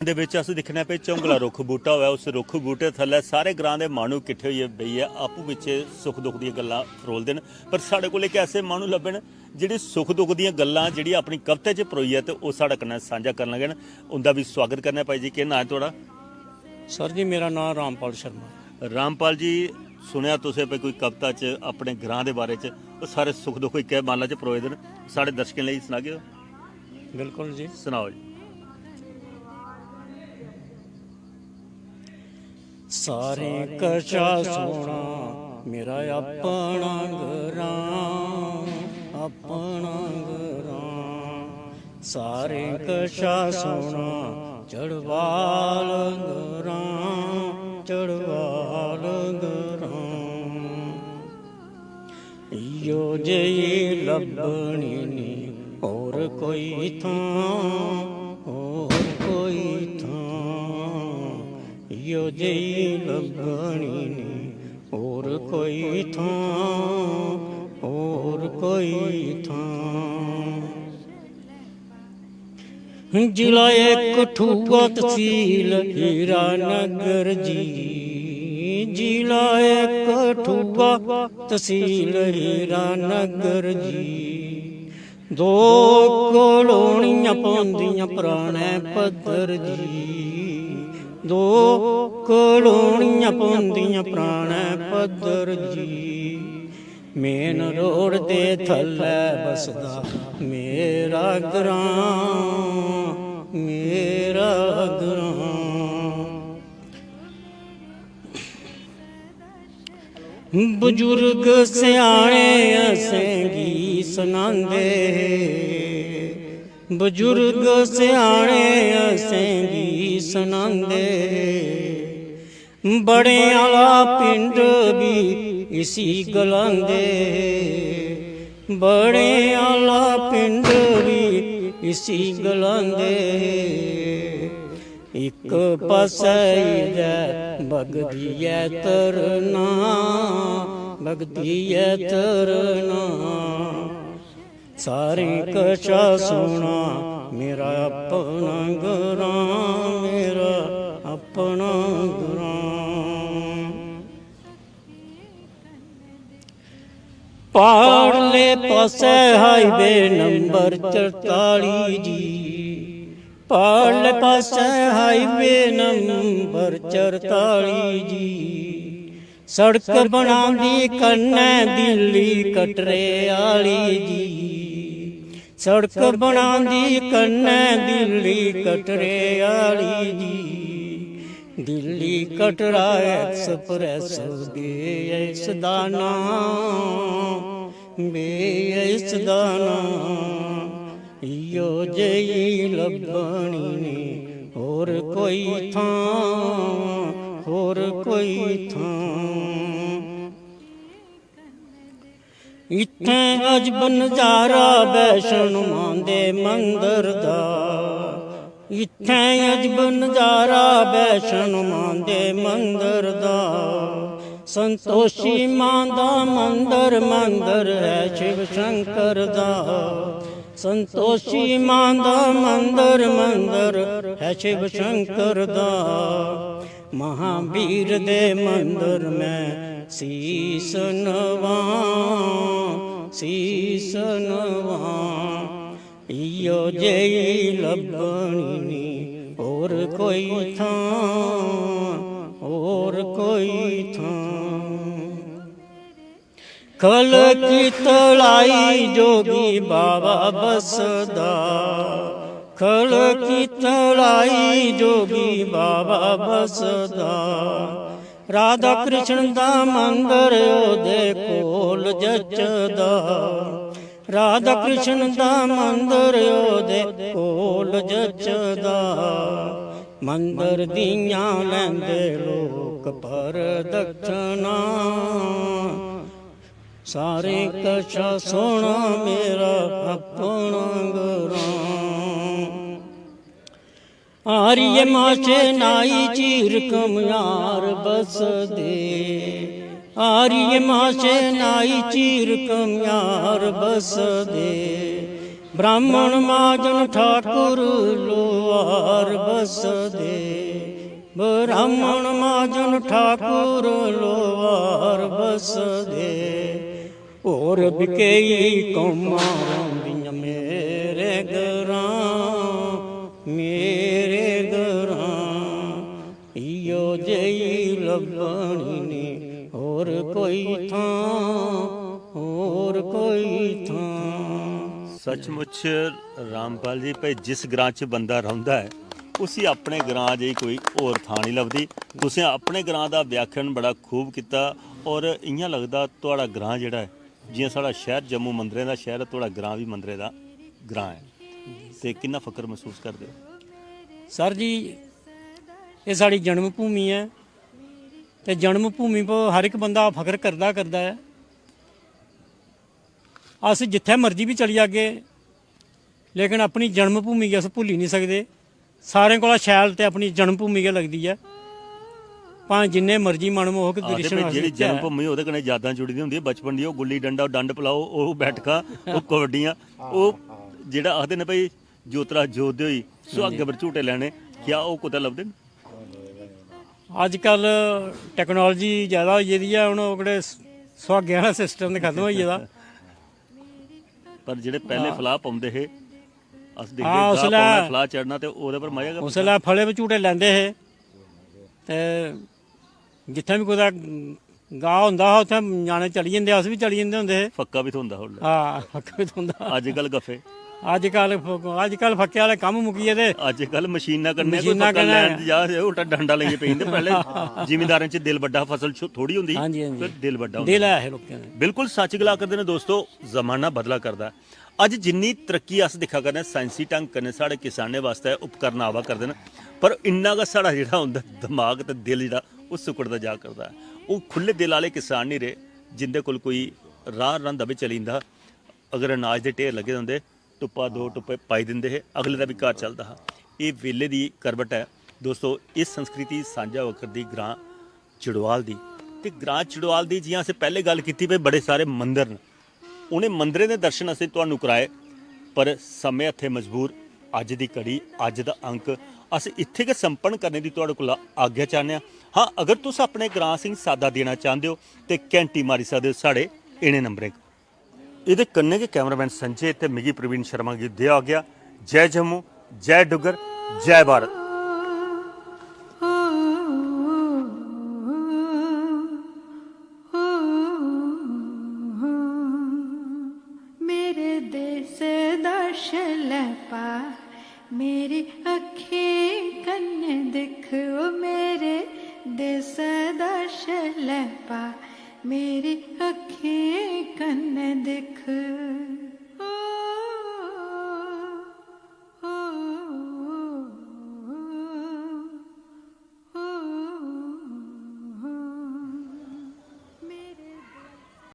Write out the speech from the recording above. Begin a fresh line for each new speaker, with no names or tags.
ਦੇ ਵਿੱਚ ਅਸੀਂ ਦਿਖਣਾ ਪਏ ਝੋਂਗਲਾ ਰੁੱਖ ਬੂਟਾ ਹੋਇਆ। ਉਸ ਰੁੱਖ ਬੂਟੇ ਥੱਲੇ ਸਾਰੇ ਗ੍ਰਾਂ ਦੇ ਮਾਣੂ ਇਕੱਠੇ ਹੋਈਏ ਬਈ ਹੈ, ਆਪੂ ਵਿੱਚ ਸੁੱਖ ਦੁੱਖ ਦੀਆਂ ਗੱਲਾਂ ਫਰੋਲਦੇ ਨੇ। ਪਰ ਸਾਡੇ ਕੋਲ ਇੱਕ ਐਸੇ ਮਾਣੂ ਲੱਭਣ ਜਿਹੜੀ ਸੁੱਖ ਦੁੱਖ ਦੀਆਂ ਗੱਲਾਂ ਜਿਹੜੀ ਆਪਣੀ ਕਵਿਤਾ 'ਚ ਪਰੋਈ ਹੈ, ਤੇ ਉਹ ਸਾਡੇ ਨਾਲ ਸਾਂਝਾ ਕਰਨ ਲੱਗੇ। ਉਹਦਾ ਵੀ ਸਵਾਗਤ ਕਰਨਾ ਭਾਈ ਜੀ। ਕੀ ਨਾਂ ਹੈ ਤੁਹਾਡਾ?
ਸਰ ਜੀ ਮੇਰਾ ਨਾਮ ਰਾਮਪਾਲ ਸ਼ਰਮਾ।
ਰਾਮਪਾਲ ਜੀ, ਸੁਣਿਆ ਤੁਸੀਂ ਵੀ ਕੋਈ ਕਵਿਤਾ 'ਚ ਆਪਣੇ ਗ੍ਰਾਂ ਦੇ ਬਾਰੇ 'ਚ ਉਹ ਸਾਰੇ ਸੁੱਖ ਦੁੱਖ ਇੱਕ ਮਾਲਾ 'ਚ ਪਰੋਏ ਦੇ, ਸਾਡੇ ਦਰਸ਼ਕਾਂ ਲਈ ਸੁਣਾਗੇ।
ਬਿਲਕੁਲ ਜੀ,
ਸੁਣਾਓ ਜੀ।
ਸਾਰੇ ਕਸ਼ਾ ਸੋਣਾ ਮੇਰਾ ਆਪਣਾ ਗਰਾਂ, ਆਪਣਾ ਗਰਾਂ। ਸਾਰੇ ਕਸ਼ਾ ਸੋਣਾ ਚੜਵਾਲ ਗਰਾਂ, ਚੜਵਾਲ ਗਰਾਂ। ਯੋ ਜਿਹੀ ਲੱਭਣੀ ਨੀ ਹੋਰ ਕੋਈ ਥਾਂ, ਹੋਰ ਕੋਈ ਥਾਂ। ਯੋ ਜਿਹੀ ਲੱਭਣੀ ਨੀ ਹੋਰ ਕੋਈ ਥਾਂ, ਹੋਰ ਕੋਈ ਥਾਂ। ਜ਼ਿਲ੍ਹਾ ਕਠੂਆ ਤਹਿਸੀਲ ਹੀਰਾ ਨਗਰ ਜੀ, ਜ਼ਿਲ੍ਹਾ ਕਠੂਆ ਤਹਿਸੀਲ ਹੀਰਾ ਨਗਰ ਜੀ। ਦੋ ਕਲੋਨੀਆਂ ਪਾਉਂਦੀਆਂ ਪੁਰਾਣੇ ਪੱਧਰ ਜੀ, ਦੋ ਕਲੋਨੀਆਂ ਪਾਉਂਦੀਆਂ ਪੁਰਾਣੇ ਪੱਧਰ ਜੀ। ਮੇਨ ਰੋਡ ਦੇ ਥੱਲੇ ਬਸਦਾ ਮੇਰਾ ਗਰਾਂ, ਮੇਰਾ ਗਰਾਂ। ਬਜ਼ੁਰਗ ਸਿਆਣੇ ਅਸੰਗੀ ਸੁਣਾਉਂਦੇ, ਬਜ਼ੁਰਗ ਸਿਆਣੇ ਅਸੰਗੀ ਸੁਣਾਉਂਦੇ। ਬੜੇ ਆਲਾ ਪਿੰਡ ਵੀ ਇਸੀ ਗਲਾਂਦੇ, ਬੜੇ ਆਲਾ ਪਿੰਡ ਵੀ ਇਸੀ ਗਲਾਂਦੇ। ਇੱਕ ਪਾਸੇ ਜੈ ਬਗਦੀ ਐ ਤਰਨਾ, ਬਗਦੀ ਐ ਤਰਨਾ। ਸਾਰੇ ਕਸ਼ਾ ਸੋਣਾ ਮੇਰਾ ਆਪਣਾ ਗਰਾਂ, ਮੇਰਾ ਆਪਣਾ ਗਰਾਂ। ਪਾੜਲੇ ਪਾਸੇ ਹਾਈਵੇ ਨੰਬਰ 44 ਜੀ, ਪਾੜਲੇ ਪਾਸੇ ਹਾਈਵੇ ਨੰਬਰ 44 ਜੀ। ਸੜਕ ਬਣਾਉਂਦੀ ਕੰਨੇ ਦਿੱਲੀ ਕਟਰੇ ਵਾਲੀ ਜੀ, ਸੜਕ ਬਣਾਉਂਦੀ ਕੰਨੇ ਦਿੱਲੀ ਕਟਰੇ ਵਾਲੀ ਜੀ। ਦਿੱਲੀ ਕਟਰਾ ਐਕਸਪ੍ਰੈਸ ਬੇਇਸ ਦਾ ਨਾਮ, ਬੇਇਸ ਦਾ ਨਾਮ। ਯੋ ਜਿਹੀ ਲੱਭਣੀ ਨੀ ਹੋਰ ਕੋਈ ਥਾਂ, ਹੋਰ ਕੋਈ ਥਾਂ। ਇੱਥੇ ਅਜਬ ਨਜ਼ਾਰਾ ਵੈਸ਼ਨੋ ਮਾਂ ਦੇ ਮੰਦਰ ਦਾ, ਇੱਥੇ ਅਜਬ ਨਜ਼ਾਰਾ ਵੈਸ਼ਨੋ ਮਾਂ ਦੇ ਮੰਦਰ ਦਾ। ਸੰਤੋਸ਼ੀ ਮਾਂ ਦਾ ਮੰਦਰ, ਮੰਦਰ ਹੈ ਸ਼ਿਵ ਸ਼ੰਕਰ ਦਾ। ਸੰਤੋਸ਼ੀ ਮਾਂ ਦਾ ਮੰਦਰ, ਮੰਦਰ ਹੈ ਸ਼ਿਵ ਸ਼ੰਕਰ ਦਾ। ਮਹਾਂਵੀਰ ਦੇ ਮੰਦਰ ਮੈਂ ਸੀਸ ਨਵਾਂ, ਸੀਸ ਨਵਾਂ। ਯੋ ਜਿਹੀ ਲੱਭਣੀ ਨੀ ਹੋਰ ਕੋਈ ਥਾਂ, ਹੋਰ ਕੋਈ ਥਾਂ। ਖਲ ਕੀ ਤਲਾਈ ਜੋਗੀ ਬਾਬਾ ਬਸਦਾ, ਖਲ ਕੀ ਤਲਾਈ ਜੋਗੀ ਬਾਬਾ ਬਸਦਾ। ਰਾਧਾ ਕ੍ਰਿਸ਼ਨ ਦਾ ਮੰਦਰ ਉਹਦੇ ਕੋਲ ਜੱਚਦਾ, ਰਾਧਾ ਕ੍ਰਿਸ਼ਨ ਦਾ ਮੰਦਰ ਉਹਦੇ ਕੋਲ ਜੱਚਦਾ। ਮੰਦਰ ਦੀਆਂ ਲੈਂਦੇ ਲੋਕ ਪਰ ਦਕਸ਼ਨਾ, ਸਾਰੇ ਕਸ਼ਾ ਸੋਣਾ ਮੇਰਾ ਆਪਣਾ ਗਰਾਂ। ਆਰੀਏ ਮਾਸ਼ੇ ਨਾਈ ਚੀਰ ਕਮਿਆਰ ਬਸਦੇ, ਆਰੀਏ ਮਾਸ਼ੇ ਨਾਈ ਚੀਰ ਕਮਿਆਰ ਬਸਦੇ। ब्राह्मण महाजन ठाकुर लोहार बसदे ब्राह्मण महाजन ठाकुर लोहार बसदे और बिकेई कौमां रौंदियां मेरे घरां इयो जेही लभणी ने और कोई थां
ਸੱਚਮੁੱਚ ਰਾਮਪਾਲ ਜੀ ਭਾਈ ਜਿਸ ਗ੍ਰਾਂ 'ਚ ਬੰਦਾ ਰਹਿੰਦਾ ਹੈ ਉਸੇ ਆਪਣੇ ਗ੍ਰਾਂ ਜਿਹੀ ਕੋਈ ਹੋਰ ਥਾਂ ਨਹੀਂ ਲੱਭਦੀ। ਤੁਸੀਂ ਆਪਣੇ ਗ੍ਰਾਂ ਦਾ ਵਿਆਖਿਆਨ ਬੜਾ ਖੂਬ ਕੀਤਾ ਔਰ ਇਆਂ ਲੱਗਦਾ ਤੁਹਾਡਾ ਗ੍ਰਾਂ ਜਿਹੜਾ ਹੈ ਜਿਵੇਂ ਸਾਡਾ ਸ਼ਹਿਰ ਜੰਮੂ ਮੰਦਰੇ ਦਾ ਸ਼ਹਿਰ ਹੈ, ਤੁਹਾਡਾ ਗ੍ਰਾਂ ਵੀ ਮੰਦਰੇ ਦਾ ਗ੍ਰਾਂ ਹੈ ਤੇ ਕਿੰਨਾ ਫਖਰ ਮਹਿਸੂਸ ਕਰਦੇ ਹੋ?
ਸਰ ਜੀ ਇਹ ਸਾਡੀ ਜਨਮ ਭੂਮੀ ਹੈ ਤੇ ਜਨਮ ਭੂਮੀ 'ਤੇ ਹਰ ਇੱਕ ਬੰਦਾ ਫਖਰ ਕਰਦਾ ਹੈ। ਅਸੀਂ ਜਿੱਥੇ ਮਰਜ਼ੀ ਵੀ ਚਲੀ ਜਾਗੇ ਲੇਕਿਨ ਆਪਣੀ ਜਨਮ ਭੂਮੀ ਅਸੀਂ ਭੁੱਲ ਹੀ ਨਹੀਂ ਸਕਦੇ। ਸਾਰਿਆਂ ਕੋਲ ਸ਼ੈਲ ਤੇ ਆਪਣੀ ਜਨਮ ਭੂਮੀ ਕੇ ਲੱਗਦੀ ਹੈ ਭਾਵੇਂ ਜਿੰਨੇ ਮਰਜ਼ੀ ਮਨਮੋਹਕ ਦ੍ਰਿਸ਼ ਨਾਲ
ਜਿਹੜੀ ਜਨਮ ਭੂਮੀ ਉਹਦੇ ਕਨੇ ਯਾਦਾਂ ਜੁੜੀ ਹੁੰਦੀ ਹੈ ਬਚਪਨ ਦੀ। ਉਹ ਗੁੱਲੀ ਡੰਡਾ, ਉਹ ਡੰਡ ਪਲਾਓ, ਉਹ ਬੈਠਕਾਂ, ਉਹ ਕਬੱਡੀਆਂ, ਉਹ ਜਿਹੜਾ ਆਖਦੇ ਨੇ ਭਾਈ ਜੋਤਰਾ ਜੋਤਦੇ ਹੋਈ ਸੁਹਾਗੇ ਪਰ ਝੂਟੇ ਲੈਣੇ, ਕਿਆ ਉਹ ਕੁੱਤਾ ਲੱਭਦੇ ਨੇ?
ਅੱਜ ਕੱਲ ਟੈਕਨੋਲੋਜੀ ਜ਼ਿਆਦਾ ਹੋਈ ਜਾਂਦੀ ਹੈ, ਹੁਣ ਉਹ ਕਿਹੜੇ ਸੁਹਾਗਿਆਂ ਵਾਲਾ ਸਿਸਟਮ ਤੇ ਖਤਮ ਹੋਈ ਜਾਂਦਾ।
ਪਰ ਜਿਹੜੇ ਪਹਿਲੇ ਫਲਾਹ ਪਾਉਂਦੇ ਸੀ ਅਸੀਂ ਦੇਖਦੇ ਫਲਾਹ ਚੜਨਾ ਤੇ ਉਹਦੇ ਪਰ ਮਜ਼ਾ
ਉਸ ਵੇਲੇ ਫਲੇ ਵਿੱਚ ਝੂਟੇ ਲੈਂਦੇ ਸੀ ਤੇ ਜਿੱਥੇ ਵੀ ਕੋਈ ਗਾਹ ਹੁੰਦਾ ਉੱਥੇ ਨਿਆਣੇ ਚਲੀ ਜਾਂਦੇ, ਅਸੀਂ ਵੀ ਚਲੀ ਜਾਂਦੇ ਹੁੰਦੇ ਸੀ।
ਫੱਕਾ ਵੀ ਹੁੰਦਾ ਹੁਣ।
ਹਾਂ ਫੱਕਾ ਵੀ ਹੁੰਦਾ।
ਅੱਜ ਕੱਲ ਗੱਫੇ,
ਅੱਜ ਕੱਲ ਫੱਕੇ ਵਾਲੇ ਕੰਮ ਮੁੱਕੀਏ ਤੇ ਅੱਜ
ਕੱਲ ਮਸ਼ੀਨਾਂ ਕਰਨੇ, ਕੋਈ ਫੱਕਾ ਲੈਣ ਜਾ ਉਲਟਾ ਡੰਡਾ ਲਈਏ ਪੈਂਦੇ। ਪਹਿਲੇ ਜ਼ਿਮੀਂਦਾਰਾਂ 'ਚ ਦਿਲ ਵੱਡਾ, ਫਸਲ ਥੋੜੀ ਹੁੰਦੀ, ਫਿਰ ਦਿਲ ਵੱਡਾ ਹੁੰਦਾ।
ਦਿਲ ਹੈ ਲੋਕਾਂ ਦੇ।
ਬਿਲਕੁਲ ਸੱਚ ਗਲਾ ਕਰਦੇ ਨੇ ਦੋਸਤੋ, ਜ਼ਮਾਨਾ ਬਦਲਾ ਕਰਦਾ। ਅੱਜ ਜਿੰਨੀ ਤਰੱਕੀ ਅਸ ਦਿਖਾ ਕਰਦੇ ਸਾਇੰਸੀ ਢੰਗ ਕਰਨੇ ਸਾਡੇ ਕਿਸਾਨੇ ਵਾਸਤੇ ਉਪਕਰਨ ਆਵਾ ਕਰਦੇ ਨੇ, ਪਰ ਇੰਨਾ ਕੁ ਸਾਡਾ ਜਿਹੜਾ ਹੁੰਦਾ ਦਿਮਾਗ ਤੇ ਦਿਲ ਜਿਹੜਾ ਉਹ ਸੁੱਕੜਦਾ ਜਾ ਕਰਦਾ। ਉਹ ਖੁੱਲੇ ਦਿਲ ਵਾਲੇ ਕਿਸਾਨ ਨਹੀਂ ਰਹੇ ਜਿੰਦੇ ਕੋਲ ਕੋਈ ਰਾਹ ਰੰਦਾ ਵੀ ਚਲੀਂਦਾ। ਅਗਰ ਅਨਾਜ ਦੇ ਢੇਰ ਲੱਗੇ ਹੁੰਦੇ ਟੁੱਪਾ ਦੋ ਟੁੱਪੇ ਪਾਈ ਦਿੰਦੇ ਹੈ, ਅਗਲੇ ਦਾ ਵੀ ਘਰ ਚੱਲਦਾ ਹੈ। ਇਹ ਵੇਲੇ ਦੀ ਕਰਵਟ ਹੈ ਦੋਸਤੋ। ਇਸ ਸੰਸਕ੍ਰਿਤੀ ਸਾਂਝਾ ਵਕਰ ਦੀ ਗ੍ਰਾਂ ਚੜਵਾਲ ਦੀ ਤੇ ਗ੍ਰਾਂ ਚੜਵਾਲ ਦੀ ਜਿਵੇਂ ਅਸੀਂ ਪਹਿਲੇ ਗੱਲ ਕੀਤੀ ਵੀ ਬੜੇ ਸਾਰੇ ਮੰਦਰ ਨੇ, ਉਹਨੇ ਮੰਦਰੇ ਦੇ ਦਰਸ਼ਨ ਅਸੀਂ ਤੁਹਾਨੂੰ ਕਰਾਏ, ਪਰ ਸਮੇਂ ਹੱਥੇ ਮਜਬੂਰ ਅੱਜ ਦੀ ਘੜੀ, ਅੱਜ ਦਾ ਅੰਕ ਅਸੀਂ ਇੱਥੇ ਕਿ ਸੰਪੰਨ ਕਰਨੇ ਦੀ ਤੁਹਾਡੇ ਕੋਲ ਆਗਿਆ ਚਾਹੁੰਦੇ ਹਾਂ। ਹਾਂ, ਅਗਰ ਤੁਸੀਂ ਆਪਣੇ ਗ੍ਰਾਂ ਸਿੰਘ ਸਾਦਾ ਦੇਣਾ ਚਾਹੁੰਦੇ ਹੋ ਤੇ ਘੰਟੀ ਮਾਰੀ ਸਕਦੇ ਹੋ ਸਾਡੇ ਇਹਨੇ ਨੰਬਰੇ। ਇਹਦੇ ਕੰਨੇ के कैमरामैन संजय ते मिगी प्रवीण शर्मा की दिया गया। जय जम्मू, जय डुगर, जय भारत।
मेरे देश दर्शन पा मेरी अखी कन्ने दिखो, मेरे देश दर्शन पा मेरी अखी कन्ने दिख।